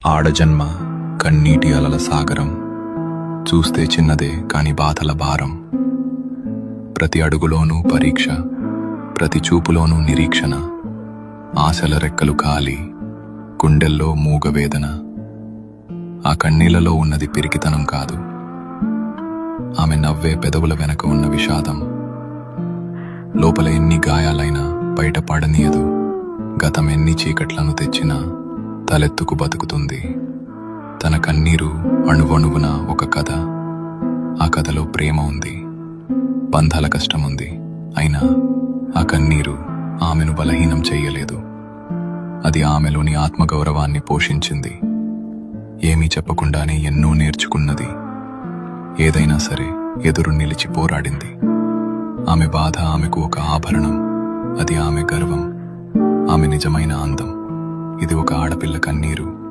ఆడజన్మ కన్నీటి అలల సాగరం, చూస్తే చిన్నదే కాని బాధల భారం. ప్రతి అడుగులోనూ పరీక్ష, ప్రతి చూపులోనూ నిరీక్షణ. ఆశల రెక్కలు కాలి, గుండెల్లో మూగవేదన. ఆ కన్నీళ్లలో ఉన్నది పిరికితనం కాదు, ఆమె నవ్వే పెదవుల వెనక ఉన్న విషాదం. లోపల ఎన్ని గాయాలైనా బయట పడనీయదు, గతం ఎన్ని చీకట్లను తెచ్చినా తలెత్తుకు బతుకుతుంది. తన కన్నీరు అణువణువున ఒక కథ. ఆ కథలో ప్రేమ ఉంది, బంధాల కష్టముంది. అయినా ఆ కన్నీరు ఆమెను బలహీనం చెయ్యలేదు. అది ఆమెలోని ఆత్మగౌరవాన్ని పోషించింది. ఏమీ చెప్పకుండానే ఎన్నో నేర్చుకున్నది. ఏదైనా సరే ఎదురు నిలిచి పోరాడింది. ఆమె బాధ ఆమెకు ఒక ఆభరణం. అది ఆమె గర్వం, ఆమె నిజమైన అందం. ఇది ఒక ఆడపిల్ల కన్నీరు,